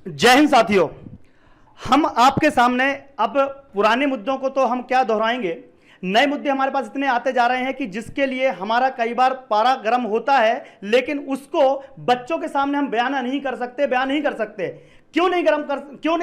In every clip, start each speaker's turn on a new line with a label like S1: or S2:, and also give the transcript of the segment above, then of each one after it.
S1: जय हिंद साथियों। हम आपके सामने अब पुराने मुद्दों को तो हम क्या दोहराएंगे, नए मुद्दे हमारे पास इतने आते जा रहे हैं कि जिसके लिए हमारा कई बार पारा गर्म होता है, लेकिन उसको बच्चों के सामने हम बयान नहीं कर सकते। क्यों नहीं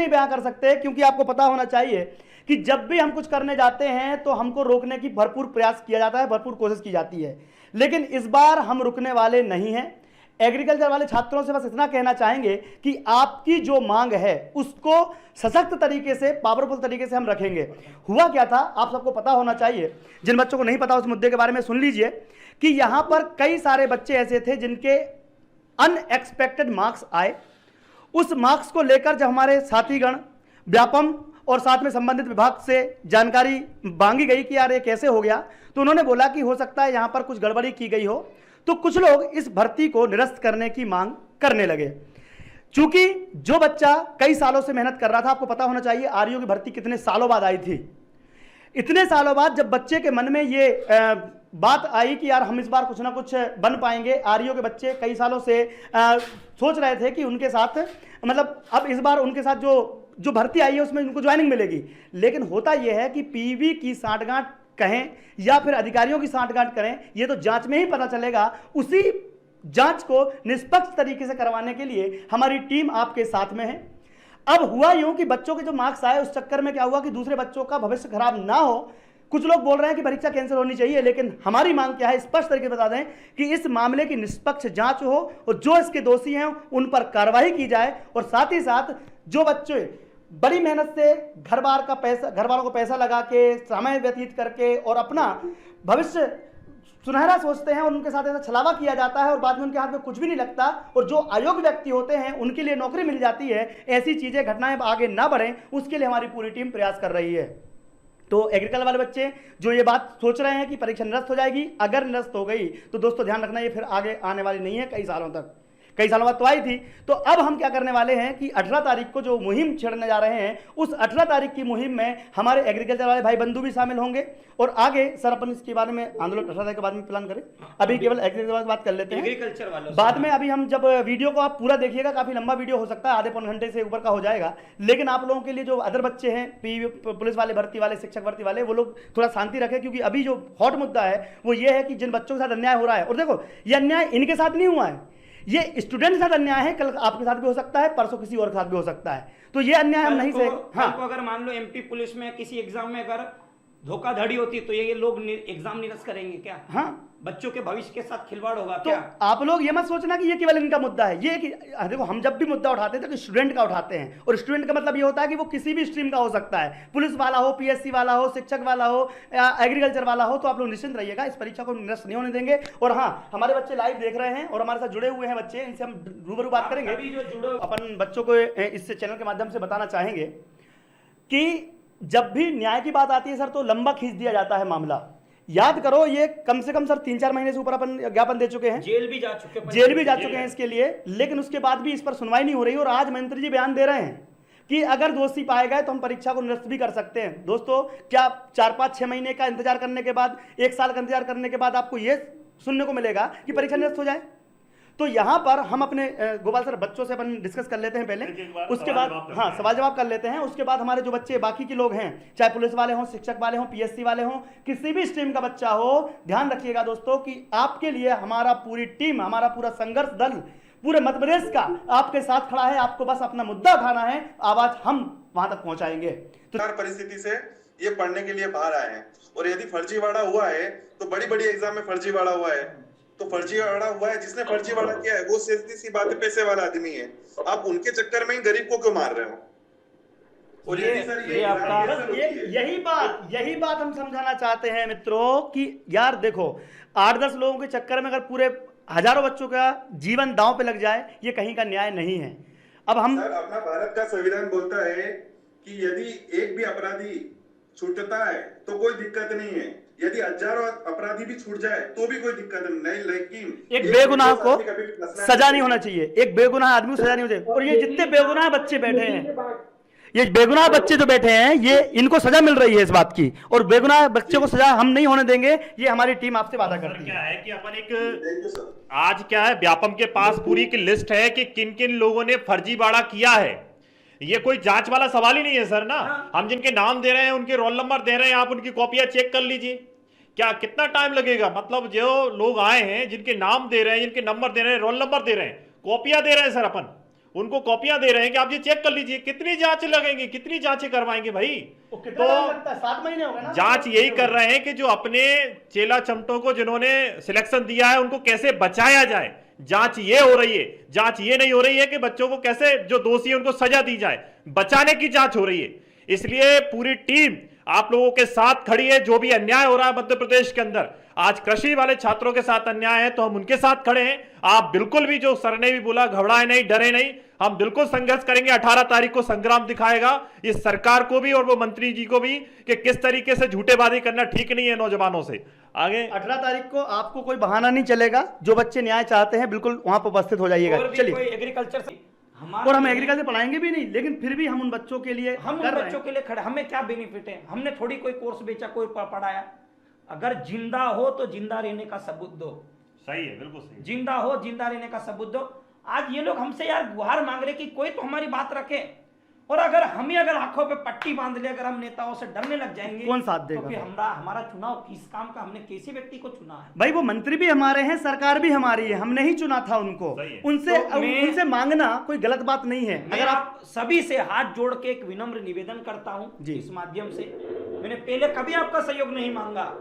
S1: बयान कर सकते? क्योंकि आपको पता होना चाहिए कि जब भी हम कुछ करने जाते हैं तो हमको रोकने की भरपूर प्रयास किया जाता है, भरपूर कोशिश की जाती है, लेकिन इस बार हम रुकने वाले नहीं हैं। एग्रीकल्चर वाले छात्रों से बस इतना कहना चाहेंगे कि आपकी जो मांग है उसको सशक्त तरीके से, पावरफुल तरीके से हम रखेंगे। हुआ क्या था आप सबको पता होना चाहिए, जिन बच्चों को नहीं पता उस मुद्दे के बारे में सुन लीजिए कि यहां पर कई सारे बच्चे ऐसे थे जिनके अनएक्सपेक्टेड मार्क्स आए। उस मार्क्स को लेकर जब हमारे साथीगण व्यापम और साथ में संबंधित विभाग से जानकारी मांगी गई कि यार ये कैसे हो गया, तो उन्होंने बोला कि हो सकता है यहां पर कुछ गड़बड़ी की गई हो। तो कुछ लोग इस भर्ती को निरस्त करने की मांग करने लगे। चूंकि जो बच्चा कई सालों से मेहनत कर रहा था, आपको पता होना चाहिए आरयू की भर्ती कितने सालों बाद आई थी। इतने सालों बाद जब बच्चे के मन में ये बात आई कि यार हम इस बार कुछ ना कुछ बन पाएंगे, आरयू के बच्चे कई सालों से सोच रहे थे कि उनके साथ, मतलब अब इस बार उनके साथ जो भर्ती आई है उसमें उनको ज्वाइनिंग मिलेगी। लेकिन होता यह है कि पीवी की सांठगांठ कहें या फिर अधिकारियों की सांठगांठ करें, यह तो जांच में ही पता चलेगा। उसी जांच को निष्पक्ष तरीके से करवाने के लिए हमारी टीम आपके साथ में है। अब हुआ यूं कि बच्चों के जो मार्क्स आए उस चक्कर में क्या हुआ कि दूसरे बच्चों का भविष्य खराब ना हो, कुछ लोग बोल रहे हैं कि परीक्षा कैंसिल होनी चाहिए। लेकिन हमारी मांग क्या है, स्पष्ट तरीके से बता दें कि इस मामले की निष्पक्ष जांच हो और जो इसके दोषी हैं उन पर कार्रवाई की जाए। और साथ ही साथ जो बच्चे बड़ी मेहनत से घर वालों को पैसा लगा के, समय व्यतीत करके और अपना भविष्य सुनहरा सोचते हैं और उनके साथ ऐसा छलावा किया जाता है और बाद में उनके हाथ में कुछ भी नहीं लगता और जो अयोग्य व्यक्ति होते हैं उनके लिए नौकरी मिल जाती है, ऐसी चीजें, घटनाएं आगे ना बढ़ें, उसके लिए हमारी पूरी टीम प्रयास कर रही है। तो एग्रीकल्चर वाले बच्चे जो ये बात सोच रहे हैं कि परीक्षा निरस्त हो जाएगी, अगर निरस्त हो गई तो दोस्तों ध्यान रखना, ये फिर आगे आने वाली नहीं है, कई सालों बाद तो आई थी। तो अब हम क्या करने वाले हैं कि 18 तारीख को जो मुहिम छेड़ने जा रहे हैं, उस 18 तारीख की मुहिम में हमारे एग्रीकल्चर वाले भाई बंधु भी शामिल होंगे। और आगे सर अपन इसके बारे में आंदोलन 18 तारीख के बाद में प्लान करें, अभी केवल एग्रीकल्चर वाले बात कर लेते हैं, एग्रीकल्चर वालों बाद में। अभी हम जब वीडियो को आप पूरा देखिएगा, काफी लंबा वीडियो हो सकता है, आधे पौन घंटे से ऊपर का हो जाएगा। लेकिन आप लोगों के लिए जो अदर बच्चे हैं, पुलिस वाले भर्ती वाले, शिक्षक भर्ती वाले, वो लोग थोड़ा शांति रखें, क्योंकि अभी जो हॉट मुद्दा है वो ये है कि जिन बच्चों के साथ अन्याय हो रहा है, और देखो ये अन्याय इनके साथ नहीं हुआ है, ये स्टूडेंट के साथ अन्याय है, कल आपके साथ भी हो सकता है, परसों किसी और के साथ भी हो सकता है। तो ये अन्याय हम नहीं सहे।
S2: हाँ, तो अगर मान लो एमपी पुलिस में किसी एग्जाम में अगर धोखाधड़ी होती तो ये लोग एग्जाम निरस्त करेंगे क्या?
S1: हाँ,
S2: बच्चों के भविष्य के साथ खिलवाड़ होगा
S1: तो
S2: क्या?
S1: आप लोग ये मत सोचना कि ये केवल इनका मुद्दा है। ये कि देखो, हम जब भी मुद्दा उठाते हैं तो स्टूडेंट का उठाते हैं, और स्टूडेंट का मतलब ये होता है कि वो किसी भी स्ट्रीम का हो सकता है, पुलिस वाला हो, पीएससी वाला हो, शिक्षक वाला हो या एग्रीकल्चर वाला हो। तो आप लोग निश्चिंत रहिएगा, इस परीक्षा को निरस्त नहीं होने देंगे। और हाँ, हमारे बच्चे लाइव देख रहे हैं और हमारे साथ जुड़े हुए हैं बच्चे, इनसे हम रूबरू बात करेंगे। अपन बच्चों को इस चैनल के माध्यम से बताना चाहेंगे कि जब भी न्याय की बात आती है सर, तो लंबा खींच दिया जाता है मामला। याद करो, ये कम से कम सर 3-4 महीने से ऊपर अपन ज्ञापन दे चुके हैं, जेल भी जा चुके हैं इसके लिए, लेकिन उसके बाद भी इस पर सुनवाई नहीं हो रही। और आज मंत्री जी बयान दे रहे हैं कि अगर दोषी पाए गए तो हम परीक्षा को निरस्त भी कर सकते हैं। दोस्तों, क्या 4-5-6 महीने का इंतजार करने के बाद, 1 साल का इंतजार करने के बाद आपको यह सुनने को मिलेगा कि परीक्षा निरस्त हो जाए? तो यहां पर हम अपने गोपाल सर बच्चों से अपन डिस्कस कर लेते हैं पहले, उसके बाद हाँ सवाल जवाब कर लेते हैं। उसके बाद हमारे जो बच्चे बाकी के लोग हैं, चाहे पुलिस वाले हों, शिक्षक वाले हों, पीएससी वाले हों, किसी भी स्ट्रीम का बच्चा हो, ध्यान रखिएगा दोस्तों कि आपके लिए हमारा पूरी टीम, हमारा पूरा संघर्ष दल पूरे मध्य प्रदेश का आपके साथ खड़ा है। आपको बस अपना मुद्दा उठाना है, आवाज हम वहां तक पहुंचाएंगे।
S3: तो परिस्थिति से ये पढ़ने के लिए बाहर आए हैं, और यदि फर्जीवाड़ा हुआ है तो बड़ी बड़ी एग्जाम में फर्जीवाड़ा हुआ है, तो फर्जीवाड़ा हुआ है, जिसने फर्जीवाड़ा किया है वो सीधी सी बात है, पैसे वाला आदमी है। आप उनके चक्कर में ही गरीब को क्यों मार रहे हो?
S1: और यही बात हम समझाना चाहते हैं मित्रों कि यार देखो, 8-10 लोगों के चक्कर में अगर पूरे हजारों बच्चों का जीवन दांव पे लग जाए, ये कहीं का न्याय नहीं है। अब हम
S3: सर, अपना भारत का संविधान बोलता है कि यदि एक भी अपराधी छूटता है तो कोई दिक्कत नहीं है, यदि हजारों अपराधी भी छूट जाए तो भी कोई दिक्कत नहीं, लेकिन
S1: एक बेगुनाह को सजा नहीं होना चाहिए, एक बेगुनाह आदमी को सजा नहीं होनी चाहिए। और ये जितने बेगुनाह बच्चे बैठे हैं, ये बेगुनाह बच्चे जो बैठे हैं, ये इनको सजा मिल रही है इस बात की, और बेगुनाह बच्चे को सजा हम नहीं होने देंगे, ये हमारी टीम आपसे वादा करती है।
S4: क्या है कि अपन एक आज क्या है, व्यापम के पास पूरी की लिस्ट है कि किन किन लोगों ने फर्जीवाड़ा किया है, ये कोई जांच वाला सवाल ही नहीं है सर ना।
S2: हाँ।
S4: हम जिनके नाम दे रहे हैं, उनके रोल नंबर दे रहे हैं, आप उनकी कॉपियां चेक कर लीजिए। क्या कितना टाइम लगेगा? मतलब जो लोग आए हैं, जिनके नाम दे रहे हैं, जिनके नंबर दे रहे हैं, रोल नंबर दे रहे हैं, कॉपियां दे रहे हैं सर, अपन उनको कॉपियां दे रहे हैं कि आप ये चेक कर लीजिए। कितनी जांच लगेंगी, कितनी जांचें करवाएंगे भाई?
S1: वो कितना टाइम लगता है? 7 महीने हो गए ना।
S4: जांच यही कर रहे हैं कि जो अपने चेला चमटों को जिन्होंने सिलेक्शन दिया है उनको कैसे बचाया जाए। जांच ये हो रही है, जांच ये नहीं हो रही है कि बच्चों को कैसे, जो दोषी है उनको सजा दी जाए, बचाने की जांच हो रही है। इसलिए पूरी टीम आप लोगों के साथ खड़ी है। जो भी अन्याय हो रहा है मध्य प्रदेश के अंदर, आज कृषि वाले छात्रों के साथ अन्याय है तो हम उनके साथ खड़े हैं। आप बिल्कुल भी, जो सर ने भी बोला, घबराए नहीं, डरे नहीं, हम बिल्कुल संघर्ष करेंगे। 18 तारीख को संग्राम दिखाएगा इस सरकार को भी और वो मंत्री जी को भी कि किस तरीके से झूठेबाजी करना ठीक नहीं है नौजवानों से। आगे
S1: 18 तारीख को आपको कोई बहाना नहीं चलेगा। जो बच्चे न्याय चाहते हैं बिल्कुल वहां पर उपस्थित हो जाइएगा।
S2: और भी
S1: चलिए,
S2: कोई एग्रीकल्चर से
S1: और हम एग्रीकल्चर पढ़ाएंगे भी नहीं, लेकिन फिर भी हम उन बच्चों के लिए
S2: हम उन
S1: कर रहे
S2: बच्चों
S1: हैं।
S2: के लिए खड़े। हमें क्या बेनिफिट है? हमने थोड़ी कोई कोर्स बेचा, कोई पढ़ाया। अगर जिंदा हो तो जिंदा रहने का सबूत दो।
S4: सही है, बिल्कुल सही।
S2: जिंदा हो, जिंदा रहने का सबूत दो। आज ये लोग हमसे यार गुहार मांग रहे कि कोई तो हमारी बात रखे। और अगर हम ही अगर आंखों पे पट्टी बांध ले, अगर हम नेताओं से डरने लग जाएंगे,
S1: कौन साथ देगा?
S2: तो फिर हमारा चुनाव किस काम का? हमने कैसे व्यक्ति को चुना है?
S1: भाई वो मंत्री भी हमारे हैं, सरकार भी हमारी है, हमने ही चुना था उनको।
S4: सही है।
S1: उनसे
S2: तो मैं-
S1: उनसे मांगना कोई गलत बात नहीं है।
S2: मैं
S1: अगर
S2: आप सभी से हाथ जोड़ के एक विनम्र निवेदन करता हूं
S1: जी।
S2: इस माध्यम से। मैंने पहले कभी आपका सहयोग नहीं मांगा।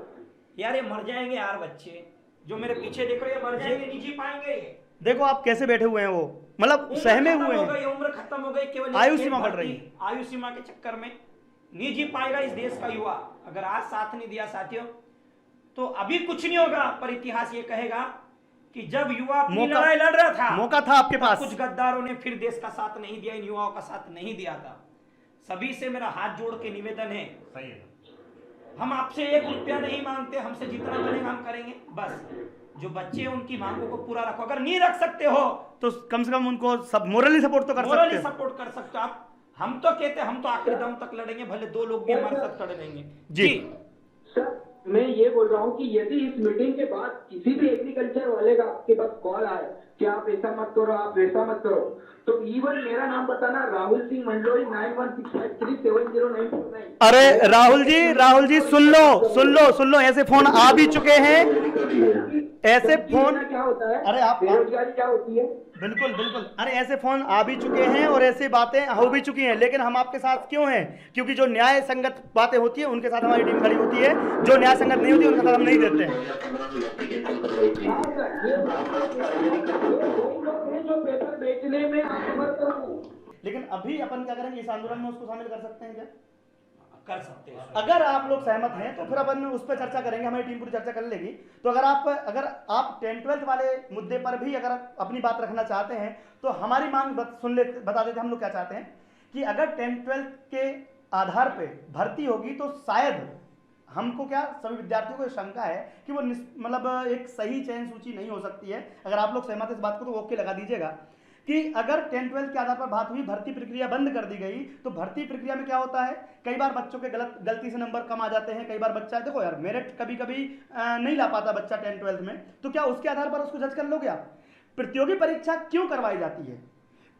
S2: यार ये मर जाएंगे यार बच्चे, जो मेरे पीछे देख रहे हैं, मर जाएंगे, नहीं जी पाएंगे।
S1: देखो आप कैसे बैठे हुए हैं, वो मतलब सहमे हुए हैं।
S2: उम्र खत्म हो गई, केवल
S1: आयु
S2: एक
S1: सीमा बढ़
S2: भर्ती,
S1: रही है।
S2: आयु सीमा के चक्कर में नहीं जी पाएगा इस देश का युवा। अगर आज साथ नहीं दिया साथियों, तो अभी कुछ नहीं होगा, पर इतिहास ये कहेगा कि जब युवा अपनी लड़ाई लड़ रहा था,
S1: मौका था आपके
S2: तब
S1: पास।
S2: कुछ गद्दारों ने फिर देश का साथ नहीं दिया, इन युवाओं का साथ नहीं दिया था। सभी से मेरा हाथ जोड़ के निवेदन है,
S4: सही है।
S2: हम आपसे 1 रुपया नहीं मांगते, हमसे जितना बनेगा हम करेंगे। बस जो बच्चे हैं उनकी मांगों को पूरा रखो। अगर नहीं रख सकते हो
S1: तो कम से कम उनको सब मोरली सपोर्ट तो कर सकते
S2: मोरली
S1: हैं।
S2: सपोर्ट कर सकते हो आप। हम तो कहते हैं हम तो आखिरी दम तक लड़ेंगे, भले 2 लोग भी हमारे साथ खड़े रहेंगे।
S1: जी।
S5: सर मैं ये बोल रहा हूँ कि यदि इस मीटिंग के बाद किसी भी एग्रीकल्चर वाले का आपके पास कॉल आए कि आप ऐसा मत करो, आप वैसा मत करो, तो इवन मेरा नाम बताना, राहुल सिंह मंडलोई 9165370949।
S1: अरे राहुल जी सुन लो, ऐसे फोन आ भी चुके हैं, ऐसे फोन।
S5: क्या होता है?
S1: अरे आप
S5: बेरोजगारी क्या होती है?
S1: बिल्कुल, अरे ऐसे फोन आ भी चुके हैं और ऐसी बातें हो भी चुकी हैं, लेकिन हम आपके साथ क्यों हैं? क्योंकि जो न्याय संगत बातें होती है उनके साथ हमारी टीम खड़ी होती है, जो न्याय संगत नहीं होती उनके साथ हम नहीं देते हैं।
S5: हाँ सर, ये लोग हैं जो पेपर बेचने में आप समर्थ हो।
S1: लेकिन अभी अपन क्या करेंगे, इस आंदोलन में उसको शामिल कर सकते हैं क्या?
S2: कर सकते हैं।
S1: अगर आप लोग सहमत हैं तो फिर अपन उस पर चर्चा करेंगे, हमारी टीम पूरी चर्चा कर लेगी। तो अगर आप 10-12 वाले मुद्दे पर भी अगर अपनी बात रखना चाहते हैं तो हमारी मांग बता देते हम लोग क्या चाहते हैं कि अगर 10-12 के आधार पे भर्ती होगी तो शायद हमको क्या, सभी विद्यार्थियों को शंका है कि वो मतलब एक सही चयन सूची नहीं हो सकती है। अगर आप लोग सहमत हैं इस बात को तो ओके लगा दीजिएगा कि अगर 10-12 के आधार पर बात हुई, भर्ती प्रक्रिया बंद कर दी गई, तो भर्ती प्रक्रिया में क्या होता है, कई बार बच्चों के गलती से नंबर कम आ जाते हैं। कई बार बच्चा, देखो यार, मेरिट कभी कभी नहीं ला पाता बच्चा 10-12 में, तो क्या उसके आधार पर उसको जज कर लोगे आप? प्रतियोगी परीक्षा क्यों करवाई जाती है?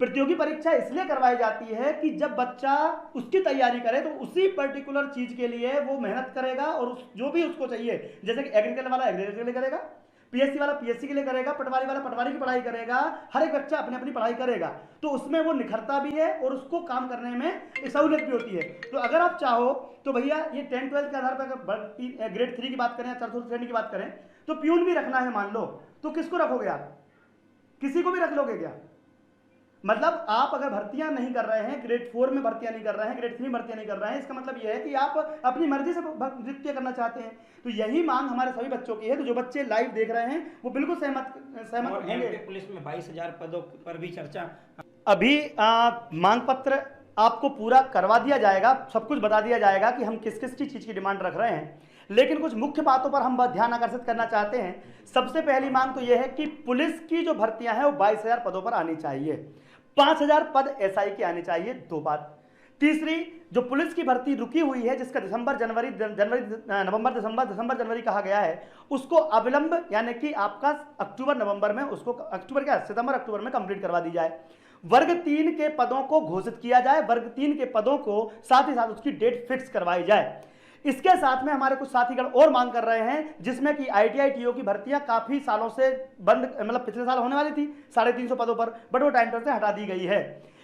S1: प्रतियोगी परीक्षा इसलिए करवाई जाती है कि जब बच्चा उसकी तैयारी करे तो उसी पर्टिकुलर चीज के लिए वो मेहनत करेगा और जो भी उसको चाहिए, जैसे कि एग्रीकल्चर वाला एग्रीकल्चर के लिए करेगा, पीएससी वाला पीएससी के लिए करेगा, पटवारी वाला पटवारी की पढ़ाई करेगा, हर एक बच्चा अपनी अपनी पढ़ाई करेगा, तो उसमें वो निखरता भी है और उसको काम करने में सहूलियत भी होती है। तो अगर आप चाहो तो भैया ये 10-12 के आधार पर अगर ग्रेड 3 की बात करें या 4 श्रेणी की बात करें तो प्यून भी रखना है मान लो, तो किसको रखोगे आप? किसी को भी रख लोगे क्या? मतलब आप अगर भर्तियां नहीं कर रहे हैं, ग्रेड 4 में भर्तियां नहीं कर रहे हैं, ग्रेड 3 भर्तियां नहीं कर रहे हैं, इसका मतलब यह है कि आप अपनी मर्जी से नृत्य करना चाहते हैं। तो यही मांग हमारे सभी बच्चों की है। तो जो बच्चे लाइव देख रहे हैं वो बिल्कुल सहमत
S2: और
S1: होंगे।
S2: MP पुलिस में 22,000 पदों पर भी चर्चा।
S1: अभी मांग पत्र आपको पूरा करवा दिया जाएगा, सब कुछ बता दिया जाएगा कि हम किस किस चीज की डिमांड रख रहे हैं, लेकिन कुछ मुख्य बातों पर हम ध्यान आकर्षित करना चाहते हैं। सबसे पहली मांग तो यह है कि पुलिस की जो भर्तियां हैं वो 22,000 पदों पर आनी चाहिए, 5,000 पद SI की आनी चाहिए। 2 बात। तीसरी, जो पुलिस की भर्ती रुकी हुई है जिसका दिसंबर जनवरी कहा गया है, उसको अविलंब यानी कि आपका सितंबर अक्टूबर में कंप्लीट करवा दी जाए। वर्ग 3 के पदों को घोषित किया जाए, वर्ग 3 के पदों को साथ ही साथ उसकी डेट फिक्स करवाई जाए। इसके साथ में हमारे कुछ साथीगण और मांग कर रहे हैं, जिसमें कि ITI TO की भर्तियां काफी सालों से बंद, मतलब पिछले साल होने वाली थी 350 पदों पर, बट वो टाइम टेबल से हटा दी गई है।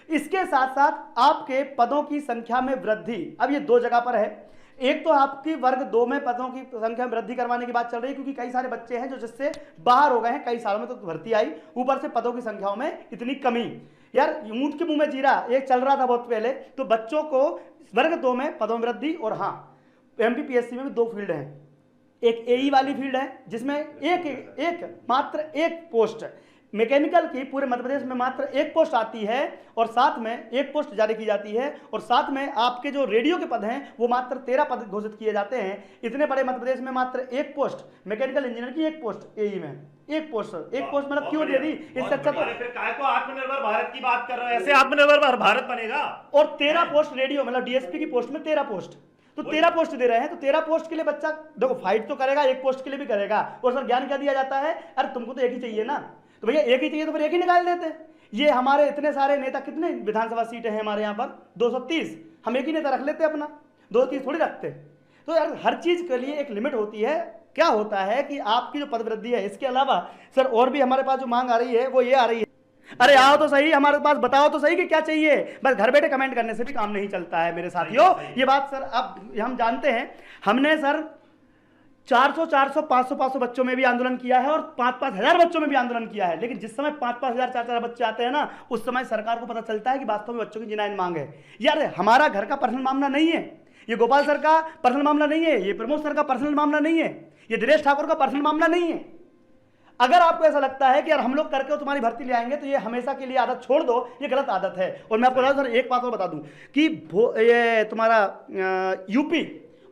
S1: इसके साथ साथ आपके पदों की संख्या में वृद्धि, अब ये 2 जगह पर है। एक तो आपकी वर्ग 2 में पदों की संख्या में वृद्धि करवाने की बात चल रही है, क्योंकि कई सारे बच्चे हैं जो जिससे बाहर हो गए हैं, कई सालों में तो भर्ती आई, ऊपर से पदों की संख्याओं में इतनी कमी। यार ऊंट के मुंह में जीरा एक चल रहा था बहुत पहले। तो बच्चों को वर्ग 2 में पदों में वृद्धि, और हाँ MPPSC में भी 2 फील्ड हैं। एक AE वाली फील्ड है जिसमें मात्र एक पोस्ट, मैकेनिकल की पूरे मध्य प्रदेश में मात्र 1 पोस्ट आती है, और साथ में 1 पोस्ट जारी की जाती है, और साथ में आपके जो रेडियो के पद हैं वो मात्र 13 पद घोषित किए जाते हैं। इतने बड़े मध्य प्रदेश में मात्र 1 पोस्ट, मैकेनिकल इंजीनियर की 1 पोस्ट, AE में 1 पोस्ट मतलब क्यों दे दी? इससे अच्छा तो
S4: फिर काय को आत्मनिर्भर भारत की बात कर रहे हो, ऐसे आत्मनिर्भर भारत बनेगा।
S1: और 13 पोस्ट रेडियो, मतलब DSP की पोस्ट में 13 पोस्ट, तो 13 पोस्ट दे रहे हैं। तो 13 पोस्ट के लिए बच्चा देखो फाइट तो करेगा, 1 पोस्ट के लिए भी करेगा। और सर ज्ञान क्या दिया जाता है? अरे तुमको तो एक ही चाहिए ना, तो भैया एक ही चाहिए तो फिर एक ही निकाल देते। ये हमारे इतने सारे नेता, कितने विधानसभा सीटें हैं हमारे यहाँ पर? 230। हम एक ही नेता रख लेते अपना, 230 थोड़ी रखते। तो यार हर चीज के लिए एक लिमिट होती है। क्या होता है कि आपकी जो पदवृद्धि है, इसके अलावा सर और भी हमारे पास जो मांग आ रही है वो ये आ रही है, अरे आओ तो सही हमारे पास, बताओ तो सही कि क्या चाहिए। बस घर बैठे कमेंट करने से भी काम नहीं चलता है मेरे साथियों। ये बात सर अब हम जानते हैं। हमने सर 400, 500 बच्चों में भी आंदोलन किया है, और 5-5 हज़ार बच्चों में भी आंदोलन किया है। लेकिन जिस समय 5-5 हज़ार 4-4 बच्चे आते हैं ना, उस समय सरकार को पता चलता है कि वास्तव में बच्चों की जिनाइन मांग है। यार हमारा घर का पर्सनल मामला नहीं है, ये गोपाल सर का पर्सनल मामला नहीं है, ये प्रमोद सर का पर्सनल मामला नहीं है, ये दिनेश ठाकुर का पर्सनल मामला नहीं है। अगर आपको ऐसा लगता है कि यार हम लोग करके तुम्हारी भर्ती ले आएंगे, तो ये हमेशा के लिए आदत छोड़ दो, ये गलत आदत है। और मैं आपको बता दूं सर, एक बात और बता दूं कि ये तुम्हारा यूपी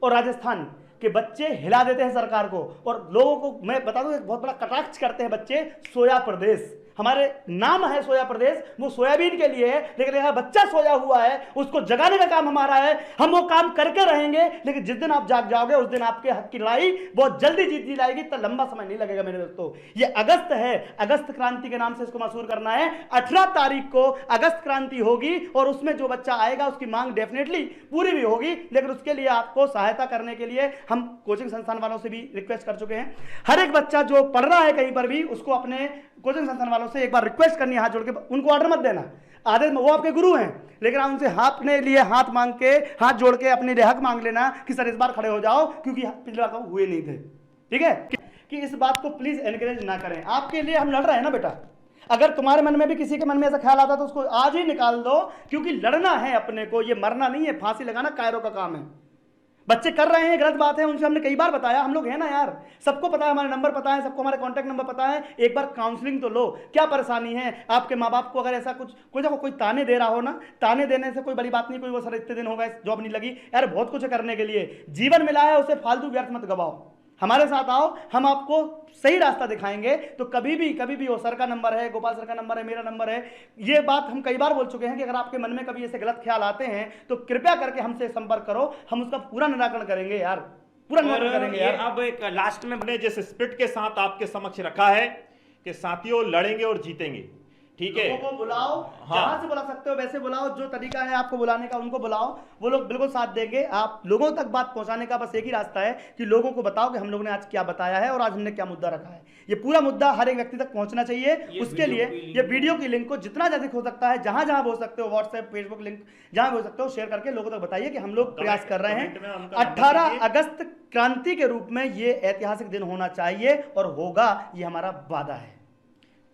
S1: और राजस्थान के बच्चे हिला देते हैं सरकार को, और लोगों को मैं बता दूं एक बहुत बड़ा कटाक्ष करते हैं बच्चे। सोया प्रदेश, हमारे नाम है सोया प्रदेश, वो सोयाबीन के लिए है, लेकिन यहाँ बच्चा सोया हुआ है, उसको जगाने का काम हमारा है। हम वो काम करके रहेंगे, लेकिन जिस दिन आप जाग जाओगे उस दिन आपके हक की लड़ाई बहुत जल्दी जीत दी जाएगी। तो लंबा समय नहीं लगेगा मेरे दोस्तों। ये अगस्त है, अगस्त क्रांति के नाम से इसको मशहूर करना है। 18 तारीख को अगस्त क्रांति होगी, और उसमें जो बच्चा आएगा उसकी मांग डेफिनेटली पूरी भी होगी। लेकिन उसके लिए आपको सहायता करने के लिए हम कोचिंग संस्थान वालों से भी रिक्वेस्ट कर चुके हैं। हर एक बच्चा जो पढ़ रहा है कहीं पर भी, उसको अपने कोचिंग संस्थान वालों से एक बार रिक्वेस्ट करनी है, हाथ जोड़ के। उनको ऑर्डर मत देना, आधे वो आपके गुरु हैं, लेकिन आप उनसे अपने लिए हाथ मांग के, हाथ जोड़ के अपने लिए हक मांग लेना कि सर इस बार खड़े हो जाओ, क्योंकि पिछली बार तो हुए नहीं थे। ठीक है कि इस बात को प्लीज एनकरेज ना करें। आपके लिए हम लड़ रहे हैं ना बेटा। अगर तुम्हारे मन में भी किसी के मन में ऐसा ख्याल आता तो उसको आज ही निकाल दो, क्योंकि लड़ना है अपने को, ये मरना नहीं है। फांसी लगाना कायरों का काम है। बच्चे कर रहे हैं, गलत बात है, उनसे हमने कई बार बताया। हम लोग हैं ना यार, सबको पता है, हमारे नंबर पता है, सबको हमारे कॉन्टैक्ट नंबर पता है। एक बार काउंसलिंग तो लो। क्या परेशानी है आपके माँ बाप को? अगर ऐसा कुछ कोई ताने दे रहा हो ना, ताने देने से कोई बड़ी बात नहीं। कोई वो सर इतने दिन हो गए जॉब नहीं लगी, यार बहुत कुछ करने के लिए। जीवन मिला है, उसे फालतू व्यर्थ मत गवाओ। हमारे साथ आओ, हम आपको सही रास्ता दिखाएंगे। तो कभी भी वो सर का नंबर है, गोपाल सर का नंबर है, मेरा नंबर है। ये बात हम कई बार बोल चुके हैं कि अगर आपके मन में कभी ऐसे गलत ख्याल आते हैं तो कृपया करके हमसे संपर्क करो, हम उसका पूरा निराकरण करेंगे यार, पूरा निराकरण करेंगे यार।
S2: अब एक लास्ट में
S4: हमने जिस स्पिरिट के साथ आपके समक्ष रखा है कि साथियों लड़ेंगे और जीतेंगे, ठीक है।
S1: लोगों को बुलाओ, जहां से बुला सकते हो वैसे बुलाओ, जो तरीका है आपको बुलाने का उनको बुलाओ, वो लोग बिल्कुल साथ देंगे। आप लोगों तक बात पहुंचाने का बस एक ही रास्ता है कि लोगों को बताओ कि हम लोगों ने आज क्या बताया है और आज हमने क्या मुद्दा रखा है। ये पूरा मुद्दा हर एक व्यक्ति तक पहुंचना चाहिए। उसके लिए ये वीडियो की लिंक को जितना ज्यादा हो सकता है, जहां जहां बोल सकते हो, व्हाट्सएप, फेसबुक लिंक जहां बोल सकते हो, शेयर करके लोगों तक बताइए कि हम लोग प्रयास कर रहे हैं। 18 अगस्त क्रांति के रूप में ये ऐतिहासिक दिन होना चाहिए और होगा, ये हमारा वादा है।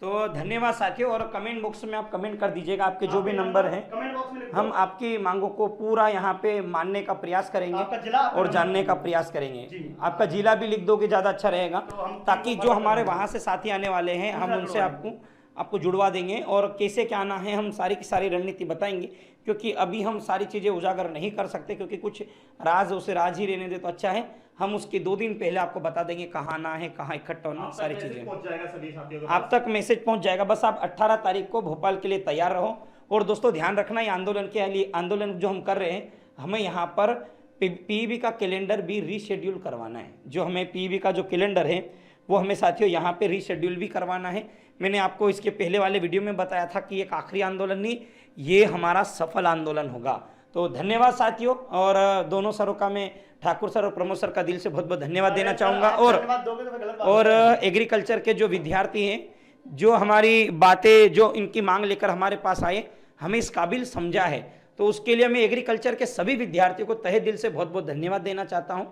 S2: तो धन्यवाद साथियों, और कमेंट बॉक्स में आप कमेंट कर दीजिएगा आपके जो भी नंबर हैं,
S1: कमेंट बॉक्स में
S2: हम आपकी मांगों को पूरा यहाँ पे मानने का प्रयास करेंगे
S1: आपका जिला
S2: और जानने का प्रयास करेंगे। आपका जिला भी लिख दोगे ज़्यादा अच्छा रहेगा, ताकि जो हमारे वहाँ से साथी आने वाले हैं हम उनसे आपको जुड़वा देंगे, और कैसे क्या आना है हम सारी की सारी रणनीति बताएंगे। क्योंकि अभी हम सारी चीज़ें उजागर नहीं कर सकते, क्योंकि कुछ राज उसे राज ही रहने दे तो अच्छा है। हम उसके 2 दिन पहले आपको बता देंगे कहाँ आना है, कहाँ इकट्ठा होना, सारी चीज़ें आप तक मैसेज पहुंच जाएगा। बस आप 18 तारीख को भोपाल के लिए तैयार रहो। और दोस्तों ध्यान रखना, ये आंदोलन जो हम कर रहे हैं, हमें यहाँ पर पीईबी का कैलेंडर भी रीशेड्यूल करवाना है। जो हमें पीईबी का जो कैलेंडर है वो हमें साथियों यहाँ पे रीशेड्यूल भी करवाना है। मैंने आपको इसके पहले वाले वीडियो में बताया था कि एक आखिरी आंदोलन नहीं, ये हमारा सफल आंदोलन होगा। तो धन्यवाद साथियों, और दोनों सरों का मैं ठाकुर सर और प्रमोद सर का दिल से बहुत बहुत धन्यवाद देना चाहूँगा। और एग्रीकल्चर के जो विद्यार्थी हैं, जो हमारी बातें, जो इनकी मांग लेकर हमारे पास आए, हमें इस काबिल समझा है, तो उसके लिए मैं एग्रीकल्चर के सभी विद्यार्थियों को तहे दिल से बहुत बहुत धन्यवाद देना चाहता हूँ।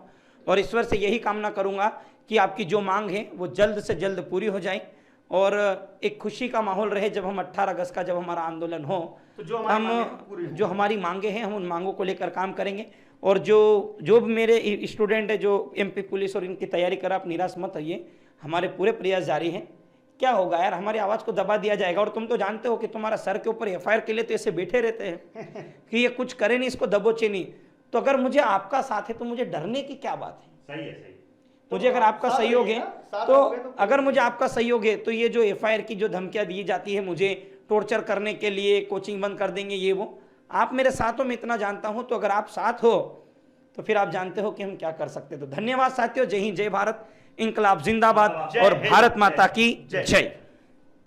S2: और ईश्वर से यही कामना करूँगा कि आपकी जो मांग है वो जल्द से जल्द पूरी हो जाए और एक खुशी का माहौल रहे। जब हम 18 अगस्त का जब हमारा आंदोलन हो तो जो हमारी मांगे हैं हम उन मांगों को लेकर काम करेंगे। और जो भी मेरे स्टूडेंट है जो एमपी पुलिस और इनकी तैयारी कर, आप निराश मत होइए, हमारे पूरे प्रयास जारी हैं। क्या होगा यार, हमारी आवाज़ को दबा दिया जाएगा। और तुम तो जानते हो कि तुम्हारा सर के ऊपर एफआईआर के लिए तो ऐसे बैठे रहते हैं कि ये कुछ करे नहीं, इसको दबोचे नहीं। तो अगर मुझे आपका साथ है तो मुझे डरने की क्या बात है।
S1: सही है, सही।
S2: मुझे अगर आपका सहयोग है तो अगर मुझे आपका सहयोग है तो ये जो एफआईआर की जो धमकियां दी जाती है मुझे टॉर्चर करने के लिए, कोचिंग बंद कर देंगे, ये वो, आप मेरे साथ हो, मैं इतना जानता हूं। तो अगर आप साथ हो तो फिर आप जानते हो कि हम क्या कर सकते। तो धन्यवाद साथियों, जय हिंद, जय भारत, इंकलाब जिंदाबाद और भारत माता की जय।